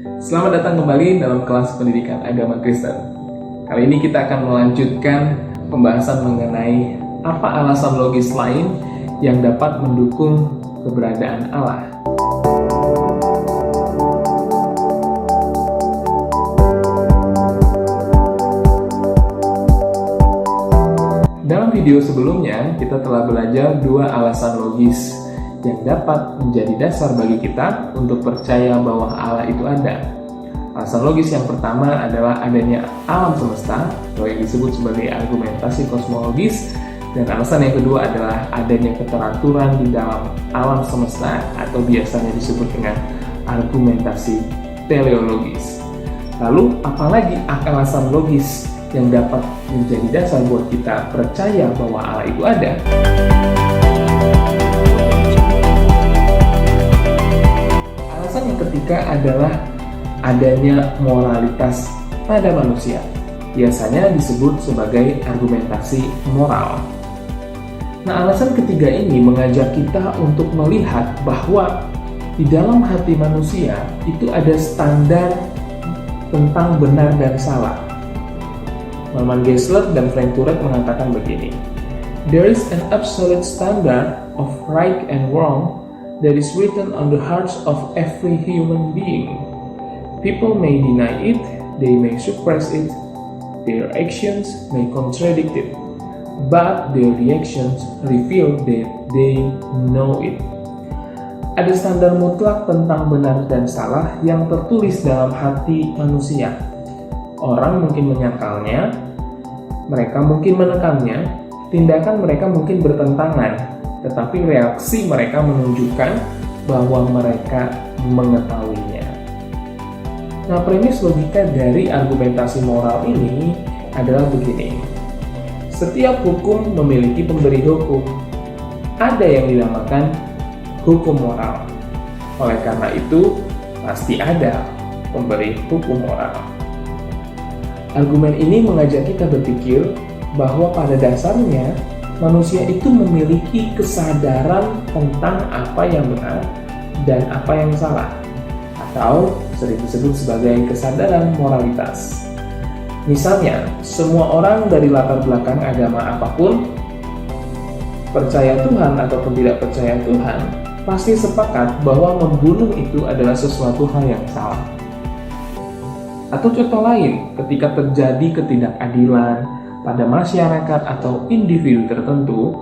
Selamat datang kembali dalam kelas pendidikan agama Kristen. Kali ini kita akan melanjutkan pembahasan mengenai apa alasan logis lain yang dapat mendukung keberadaan Allah. Dalam video sebelumnya, kita telah belajar dua alasan logis yang dapat menjadi dasar bagi kita untuk percaya bahwa Allah itu ada. Alasan logis yang pertama adalah adanya alam semesta, atau yang disebut sebagai argumentasi kosmologis, dan alasan yang kedua adalah adanya keteraturan di dalam alam semesta, atau biasanya disebut dengan argumentasi teleologis. Lalu, apalagi alasan logis yang dapat menjadi dasar buat kita percaya bahwa Allah itu ada? Ketiga adalah adanya moralitas pada manusia, biasanya disebut sebagai argumentasi moral. Nah, alasan ketiga ini mengajak kita untuk melihat bahwa di dalam hati manusia itu ada standar tentang benar dan salah. Norman Geisler dan Frank Turek mengatakan begini, "There is an absolute standard of right and wrong that is written on the hearts of every human being. People may deny it, they may suppress it, their actions may contradict it, but their reactions reveal that they know it." Ada standar mutlak tentang benar dan salah yang tertulis dalam hati manusia. Orang mungkin menyangkalnya, mereka mungkin menekannya, tindakan mereka mungkin bertentangan, tetapi reaksi mereka menunjukkan bahwa mereka mengetahuinya. Nah, premis logika dari argumentasi moral ini adalah begini. Setiap hukum memiliki pemberi hukum. Ada yang dinamakan hukum moral. Oleh karena itu, pasti ada pemberi hukum moral. Argumen ini mengajak kita berpikir bahwa pada dasarnya manusia itu memiliki kesadaran tentang apa yang benar dan apa yang salah, atau sering disebut sebagai kesadaran moralitas. Misalnya, semua orang dari latar belakang agama apapun, percaya Tuhan ataupun tidak percaya Tuhan, pasti sepakat bahwa membunuh itu adalah sesuatu hal yang salah. Atau contoh lain, ketika terjadi ketidakadilan pada masyarakat atau individu tertentu,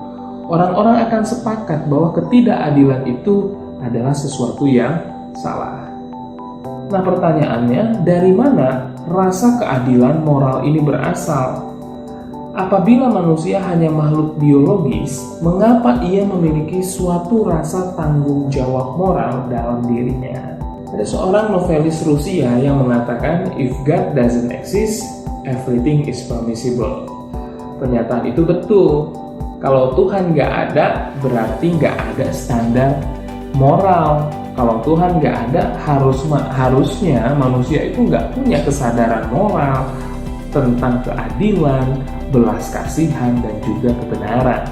orang-orang akan sepakat bahwa ketidakadilan itu adalah sesuatu yang salah. Nah, pertanyaannya, dari mana rasa keadilan moral ini berasal? Apabila manusia hanya makhluk biologis, mengapa ia memiliki suatu rasa tanggung jawab moral dalam dirinya? Ada seorang novelis Rusia yang mengatakan, "If God doesn't exist, everything is permissible." Pernyataan itu betul. Kalau Tuhan nggak ada, berarti nggak ada standar moral. Kalau Tuhan nggak ada, harusnya manusia itu nggak punya kesadaran moral tentang keadilan, belas kasihan, dan juga kebenaran.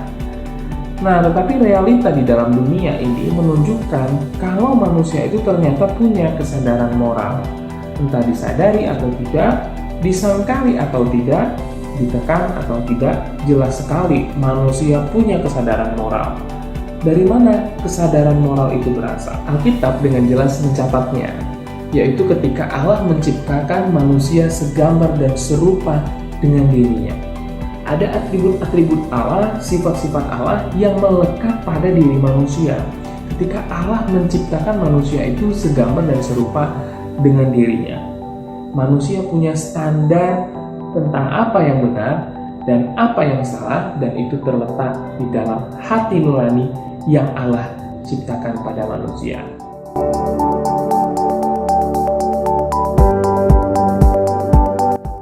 Nah, tetapi realita di dalam dunia ini menunjukkan kalau manusia itu ternyata punya kesadaran moral. Entah disadari atau tidak, disangkali atau tidak, ditekan atau tidak, jelas sekali manusia punya kesadaran moral. Dari mana kesadaran moral itu berasal? Alkitab dengan jelas mencatatnya, yaitu ketika Allah menciptakan manusia segambar dan serupa dengan dirinya. Ada atribut-atribut Allah, sifat-sifat Allah yang melekat pada diri manusia. Ketika Allah menciptakan manusia itu segambar dan serupa dengan dirinya, manusia punya standar tentang apa yang benar dan apa yang salah, dan itu terletak di dalam hati nurani yang Allah ciptakan pada manusia.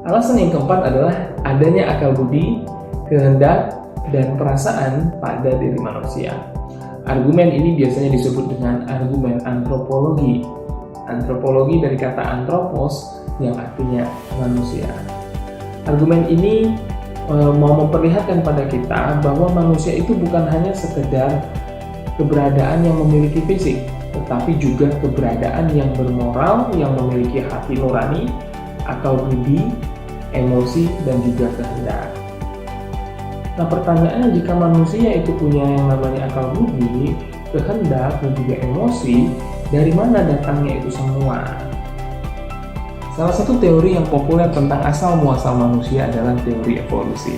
Alasan yang keempat adalah adanya akal budi, kehendak, dan perasaan pada diri manusia. Argumen ini biasanya disebut dengan argumen antropologi. Antropologi dari kata anthropos yang artinya manusia. Argumen ini mau memperlihatkan pada kita bahwa manusia itu bukan hanya sekedar keberadaan yang memiliki fisik, tetapi juga keberadaan yang bermoral, yang memiliki hati nurani, akal budi, emosi, dan juga kehendak. Nah, pertanyaannya, jika manusia itu punya yang namanya akal budi, kehendak, dan juga emosi, dari mana datangnya itu semua? Salah satu teori yang populer tentang asal-muasal manusia adalah teori evolusi.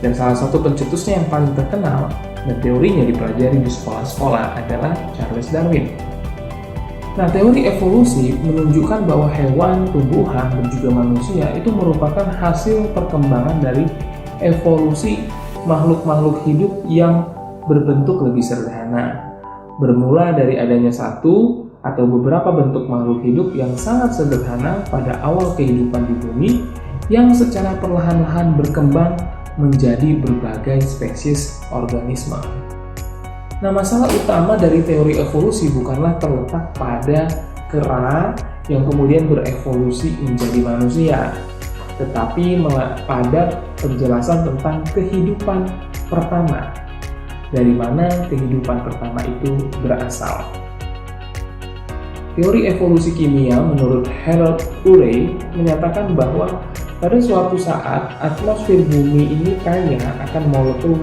Dan salah satu pencetusnya yang paling terkenal dan teorinya dipelajari di sekolah-sekolah adalah Charles Darwin. Nah, teori evolusi menunjukkan bahwa hewan, tumbuhan, dan juga manusia itu merupakan hasil perkembangan dari evolusi makhluk-makhluk hidup yang berbentuk lebih sederhana. Bermula dari adanya satu atau beberapa bentuk makhluk hidup yang sangat sederhana pada awal kehidupan di bumi yang secara perlahan-lahan berkembang menjadi berbagai spesies organisme. Nah, masalah utama dari teori evolusi bukanlah terletak pada kera yang kemudian berevolusi menjadi manusia, tetapi pada penjelasan tentang kehidupan pertama. Dari mana kehidupan pertama itu berasal? Teori evolusi kimia menurut Harold Urey menyatakan bahwa pada suatu saat atmosfer bumi ini kaya akan molekul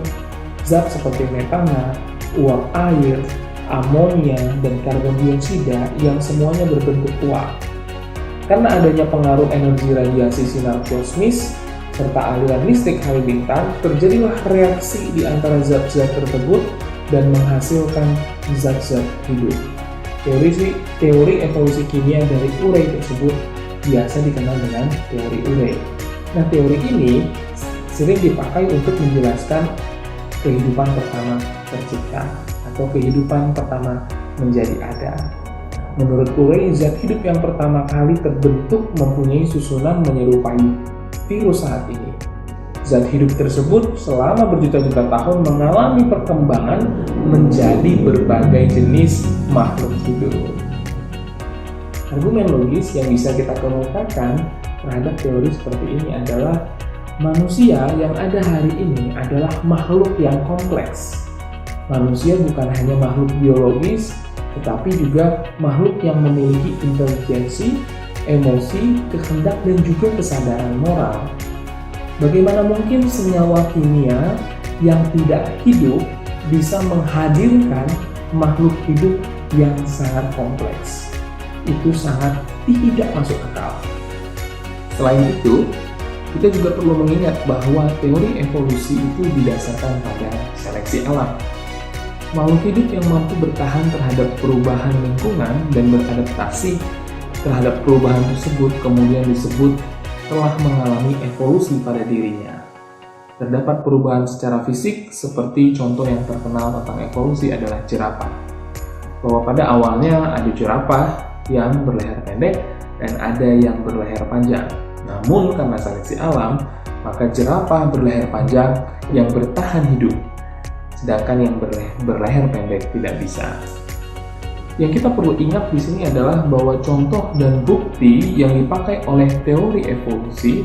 zat seperti metana, uap air, amonia, dan karbon dioksida yang semuanya berbentuk uap. Karena adanya pengaruh energi radiasi sinar kosmis serta aliran listrik halilintar, terjadilah reaksi di antara zat-zat tersebut dan menghasilkan zat-zat hidup. Teori evolusi kimia dari Urey tersebut biasa dikenal dengan teori Urey. Nah, teori ini sering dipakai untuk menjelaskan kehidupan pertama tercipta atau kehidupan pertama menjadi ada. Menurut Urey, zat hidup yang pertama kali terbentuk mempunyai susunan menyerupai virus saat ini. Zat hidup tersebut selama berjuta-juta tahun mengalami perkembangan menjadi berbagai jenis makhluk hidup. Argumen logis yang bisa kita kemukakan terhadap teori seperti ini adalah manusia yang ada hari ini adalah makhluk yang kompleks. Manusia bukan hanya makhluk biologis, tetapi juga makhluk yang memiliki intelijensi, emosi, kehendak, dan juga kesadaran moral. Bagaimana mungkin senyawa kimia yang tidak hidup bisa menghadirkan makhluk hidup yang sangat kompleks? Itu sangat tidak masuk akal. Selain itu, kita juga perlu mengingat bahwa teori evolusi itu didasarkan pada seleksi alam. Makhluk hidup yang mampu bertahan terhadap perubahan lingkungan dan beradaptasi terhadap perubahan tersebut kemudian disebut telah mengalami evolusi pada dirinya. Terdapat perubahan secara fisik seperti contoh yang terkenal tentang evolusi adalah jerapah. Bahwa pada awalnya ada jerapah yang berleher pendek dan ada yang berleher panjang. Namun karena seleksi alam, maka jerapah berleher panjang yang bertahan hidup, sedangkan yang berleher pendek tidak bisa. Yang kita perlu ingat di sini adalah bahwa contoh dan bukti yang dipakai oleh teori evolusi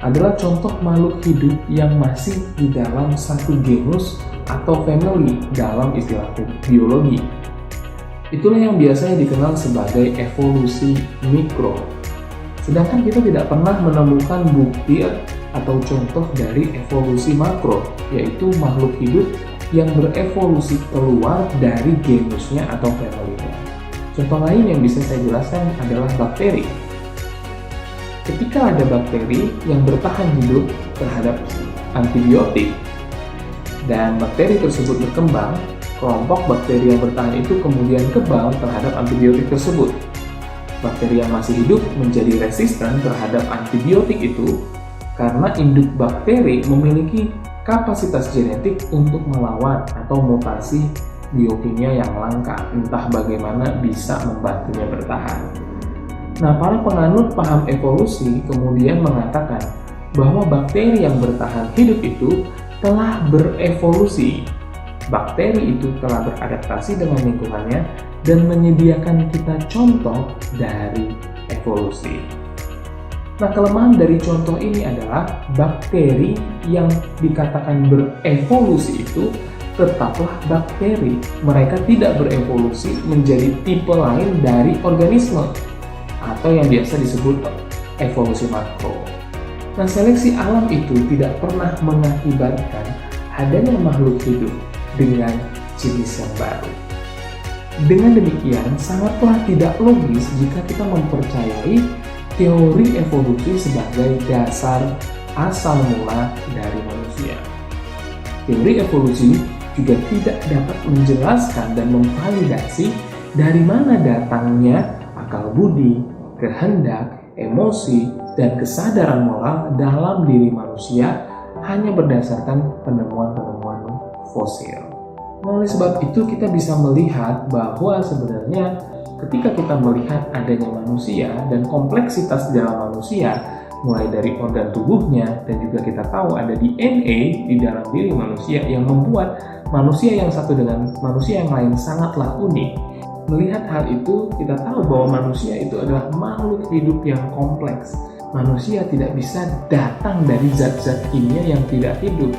adalah contoh makhluk hidup yang masih di dalam satu genus atau family dalam istilah biologi. Itulah yang biasanya dikenal sebagai evolusi mikro. Sedangkan kita tidak pernah menemukan bukti atau contoh dari evolusi makro, yaitu makhluk hidup yang berevolusi keluar dari genusnya atau family-nya. Contoh lain yang bisa saya jelaskan adalah bakteri. Ketika ada bakteri yang bertahan hidup terhadap antibiotik dan bakteri tersebut berkembang, kelompok bakteri yang bertahan itu kemudian kebal terhadap antibiotik tersebut. Bakteri yang masih hidup menjadi resisten terhadap antibiotik itu karena induk bakteri memiliki kapasitas genetik untuk melawan atau mutasi biokimia yang langka, entah bagaimana bisa membantunya bertahan. Nah, para penganut paham evolusi kemudian mengatakan bahwa bakteri yang bertahan hidup itu telah berevolusi. Bakteri itu telah beradaptasi dengan lingkungannya dan menyediakan kita contoh dari evolusi. Nah, kelemahan dari contoh ini adalah bakteri yang dikatakan berevolusi itu tetaplah bakteri. Mereka tidak berevolusi menjadi tipe lain dari organisme, atau yang biasa disebut evolusi makro. Nah, seleksi alam itu tidak pernah mengakibatkan adanya makhluk hidup dengan jenis yang baru. Dengan demikian, sangatlah tidak logis jika kita mempercayai teori evolusi sebagai dasar asal mula dari manusia. Teori evolusi juga tidak dapat menjelaskan dan memvalidasi dari mana datangnya akal budi, kehendak, emosi, dan kesadaran moral dalam diri manusia hanya berdasarkan penemuan-penemuan fosil. Nah, oleh sebab itu kita bisa melihat bahwa sebenarnya ketika kita melihat adanya manusia dan kompleksitas dalam manusia, mulai dari organ tubuhnya, dan juga kita tahu ada DNA di dalam diri manusia yang membuat manusia yang satu dengan manusia yang lain sangatlah unik. Melihat hal itu, kita tahu bahwa manusia itu adalah makhluk hidup yang kompleks. Manusia tidak bisa datang dari zat-zat kimia yang tidak hidup.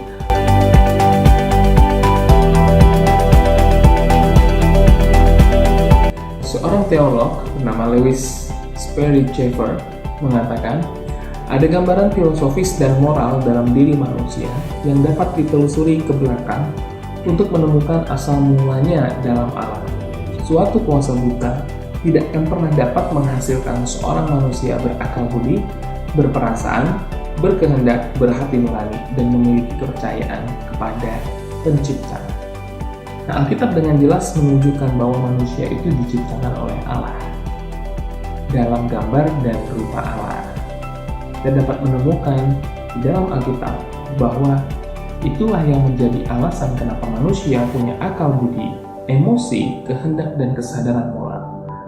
Seorang teolog bernama Lewis Sperry Chafer mengatakan, ada gambaran filosofis dan moral dalam diri manusia yang dapat ditelusuri ke belakang untuk menemukan asal mulanya dalam alam. Suatu kuasa buta tidak akan pernah dapat menghasilkan seorang manusia berakal budi, berperasaan, berkehendak, berhati nurani, dan memiliki kepercayaan kepada Pencipta. Nah, Alkitab dengan jelas menunjukkan bahwa manusia itu diciptakan oleh Allah dalam gambar dan rupa Allah. Dan dapat menemukan di dalam Alkitab bahwa itulah yang menjadi alasan kenapa manusia punya akal budi, emosi, kehendak, dan kesadaran moral.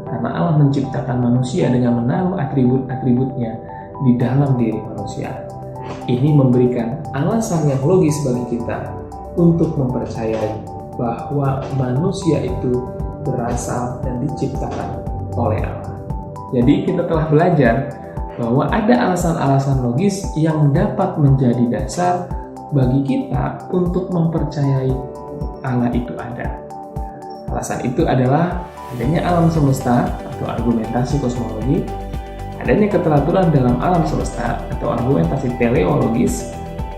Karena Allah menciptakan manusia dengan menaruh atribut-atributnya di dalam diri manusia. Ini memberikan alasan yang logis bagi kita untuk mempercayai bahwa manusia itu berasal dan diciptakan oleh Allah. Jadi kita telah belajar bahwa ada alasan-alasan logis yang dapat menjadi dasar bagi kita untuk mempercayai Allah itu ada. Alasan itu adalah adanya alam semesta atau argumentasi kosmologi, adanya keteraturan dalam alam semesta atau argumentasi teleologis,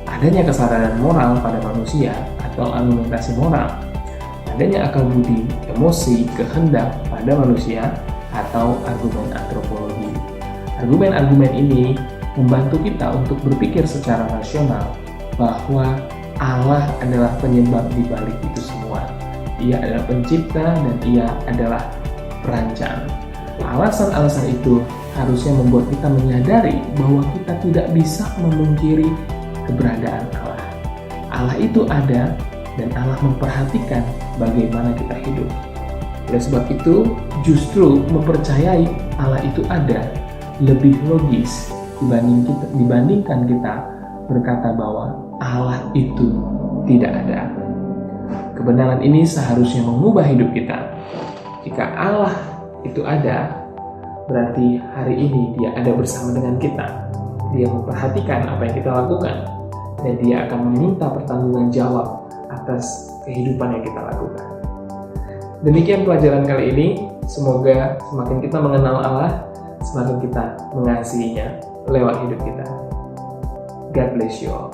adanya kesadaran moral pada manusia atau argumentasi moral, adanya akal budi, emosi, kehendak pada manusia atau argumen antropologi. Argumen-argumen ini membantu kita untuk berpikir secara rasional bahwa Allah adalah penyebab di balik itu semua. Ia adalah pencipta dan Ia adalah perancang. Alasan-alasan itu harusnya membuat kita menyadari bahwa kita tidak bisa memungkiri keberadaan Allah. Allah itu ada dan Allah memperhatikan bagaimana kita hidup. Oleh sebab itu, justru mempercayai Allah itu ada lebih logis dibandingkan kita berkata bahwa Allah itu tidak ada. Kebenaran ini seharusnya mengubah hidup kita. Jika Allah itu ada, berarti hari ini Dia ada bersama dengan kita. Dia memperhatikan apa yang kita lakukan, dan Dia akan meminta pertanggungjawaban jawab atas kehidupan yang kita lakukan. Demikian pelajaran kali ini. Semoga semakin kita mengenal Allah, semakin kita mengasihinya lewat hidup kita. God bless you all.